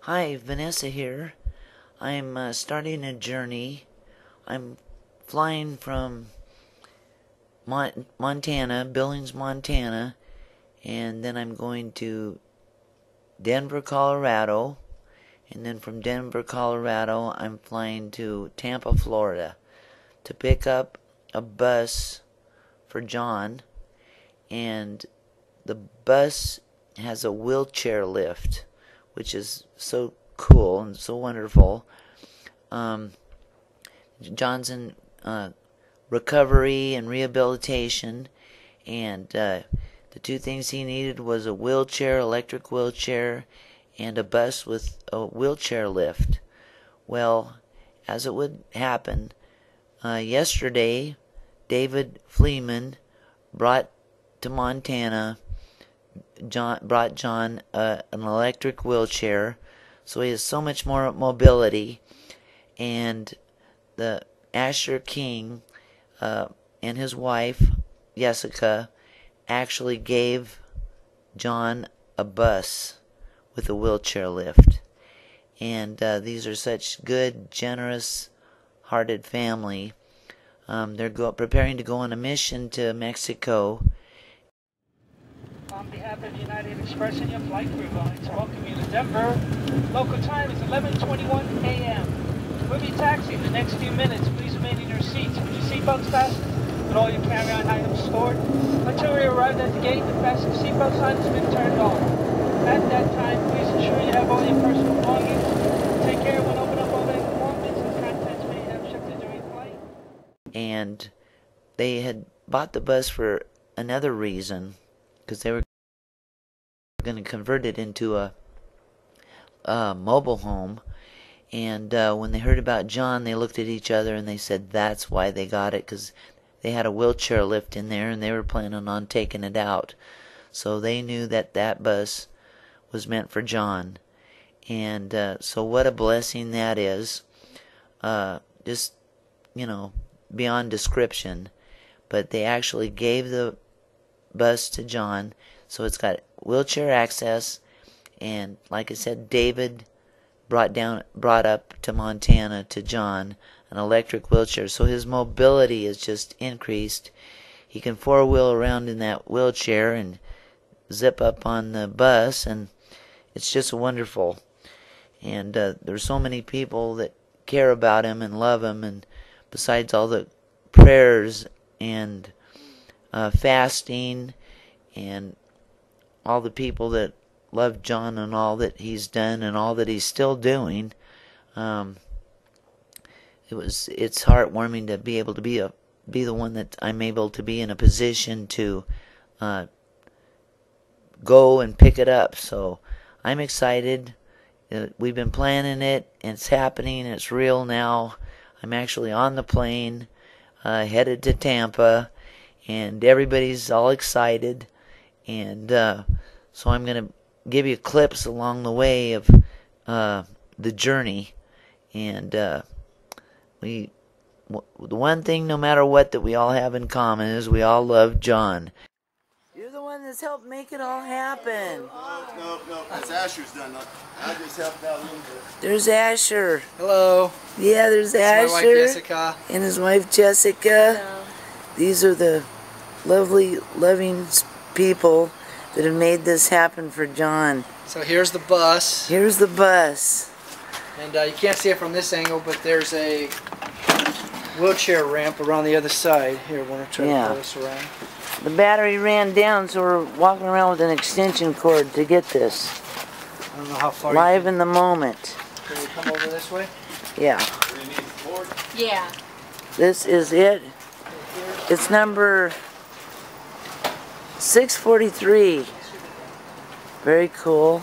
Hi, Vanessa here. I'm starting a journey. I'm flying from Montana, Billings, Montana, and then I'm going to Denver, Colorado, and then from Denver, Colorado, I'm flying to Tampa, Florida to pick up a bus for John, and the bus has a wheelchair lift, which is so cool and so wonderful. John's in recovery and rehabilitation, and the two things he needed was a wheelchair, electric wheelchair, and a bus with a wheelchair lift. Well, as it would happen, yesterday, David Fleeman brought to Montana brought John an electric wheelchair, so he has so much more mobility. And the Asher King and his wife Jessica actually gave John a bus with a wheelchair lift. And these are such good, generous-hearted family. They're preparing to go on a mission to Mexico. On behalf of United Express and your flight crew, I'd welcome you to Denver. Local time is 11:21 a.m. We'll be taxiing the next few minutes. Please remain in your seats with your seatbelts fastened and all your carry-on items stored. Until we arrive at the gate, the fasten seatbelt sign has been turned off. At that time, please ensure you have all your personal belongings. Take care when open up all the compartments and contents may have shifted during flight. And they had bought the bus for another reason, because they were going to convert it into a mobile home. And when they heard about John, they looked at each other and they said that's why they got it, because they had a wheelchair lift in there and they were planning on taking it out. So they knew that that bus was meant for John. And so what a blessing that is. Just, beyond description. But they actually gave the bus to John, so it's got wheelchair access, and like I said, David brought up to Montana to John an electric wheelchair, so his mobility is just increased. He can four-wheel around in that wheelchair and zip up on the bus, and it's just wonderful. And there's so many people that care about him and love him, and besides all the prayers and fasting and all the people that love John and all that he's done and all that he's still doing, it's heartwarming to be able to be the one that I'm able to be in a position to go and pick it up. So I'm excited. We've been planning it, and it's happening. It's real now. I'm actually on the plane, headed to Tampa, and everybody's all excited. And so I'm going to give you clips along the way of the journey. And the one thing, no matter what, that we all have in common is we all love John. You're the one that's helped make it all happen. No, that's Asher's done. I just helped out a little bit. There's Asher. Hello. Yeah, there's That's Asher. my wife Jessica. And his wife Jessica. Hello. These are the lovely, loving people that have made this happen for John. So here's the bus. Here's the bus. And you can't see it from this angle, but there's a wheelchair ramp around the other side. Here, I want to try to pull this around. The battery ran down, so we're walking around with an extension cord to get this. I don't know how far. Live in the moment. Can we come over this way? Yeah. Yeah. This is it. It's number 643. Very cool.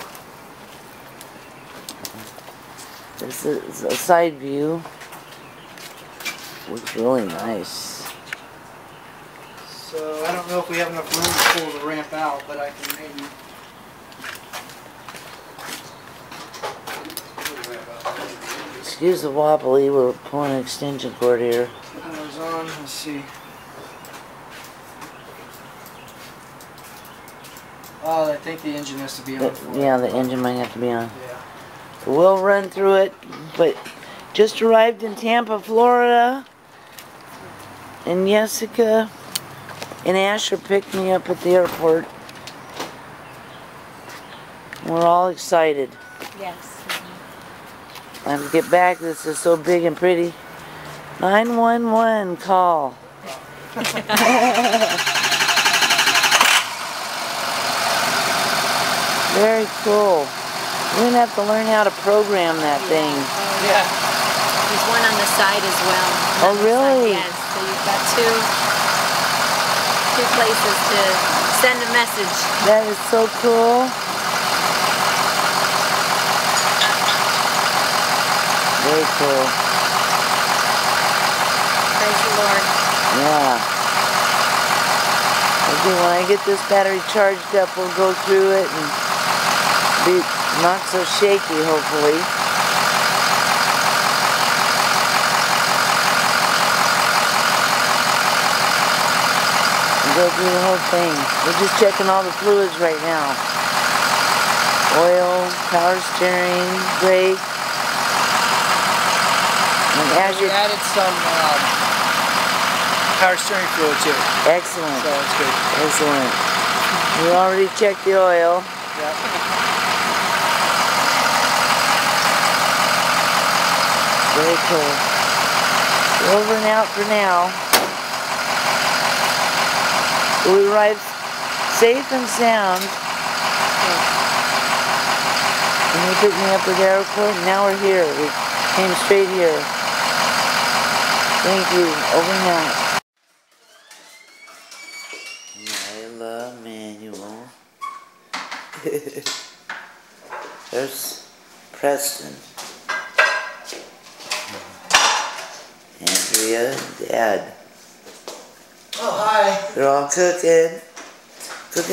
This is a side view. Looks really nice. So I don't know if we have enough room to pull the ramp out, but I can maybe. Excuse the wobbly, we're pulling an extension cord here. Power's on, let's see. Oh, I think the engine has to be on. Yeah, the engine might have to be on. Yeah. We'll run through it, but just arrived in Tampa, Florida. And Jessica and Asher picked me up at the airport. We're all excited. Yes. I have to get back. This is so big and pretty. 911 call. Very cool. We're gonna have to learn how to program that thing. Yeah. There's one on the side as well. Oh, really? Yes. So you've got two places to send a message. That is so cool. Very cool. Praise the Lord. Yeah. Okay, when I get this battery charged up, we'll go through it and be not so shaky, hopefully. Go through the whole thing. We're just checking all the fluids right now. Oil, power steering, brake. And as We added some power steering fluid too. excellent, So it's good. excellent. We already checked the oil. Yep. Very cool. Over and out for now. We arrived safe and sound. And they picked me up at the airport, and now we're here. We came straight here. Thank you. Over and out. Lila Manual. There's Preston. Andrea, Dad. Oh, hi. They're all cooking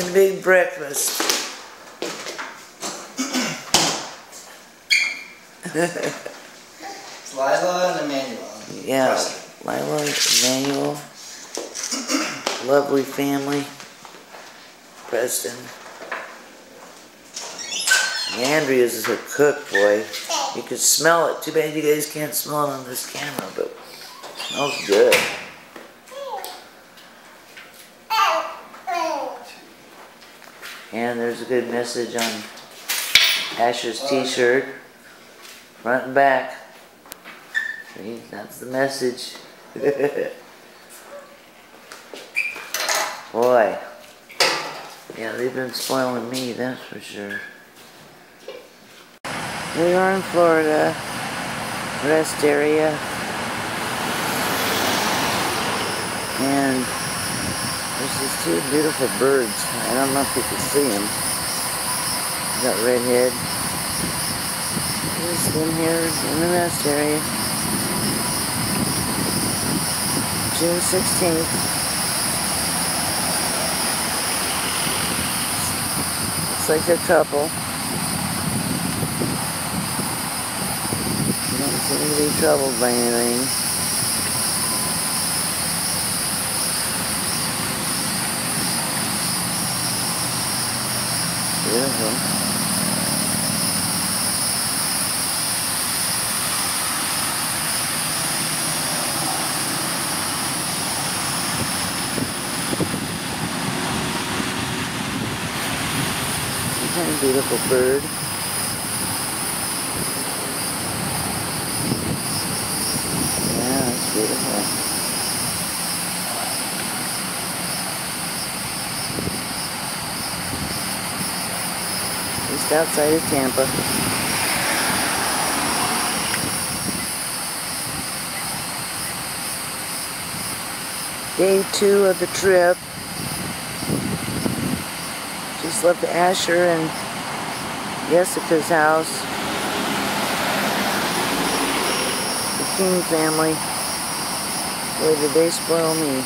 a big breakfast. It's Lila and Emmanuel. Yeah, Preston. Lila, Emmanuel, lovely family, Preston. Andrea's a cook, boy. You can smell it. Too bad you guys can't smell it on this camera, but it smells good. And there's a good message on Asher's t-shirt, front and back. See, that's the message. Boy. Yeah, they've been spoiling me, that's for sure. We are in Florida, rest area. And there's these two beautiful birds. I don't know if you can see them. Got redhead. Just in here in the rest area. June 16th. Looks like a couple. Don't seem to be troubled by anything. Beautiful. What a beautiful bird. Yeah, it's beautiful. Just outside of Tampa. Day 2 of the trip. Just left Asher and Jessica's house. The King family. Boy, did they spoil me.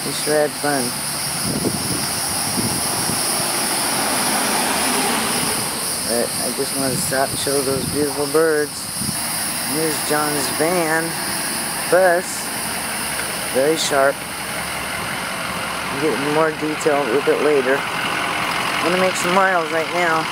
We sure had fun. But I just wanted to stop and show those beautiful birds. And here's John's van, bus, very sharp. I'll get more detail a little bit later. I'm gonna make some miles right now.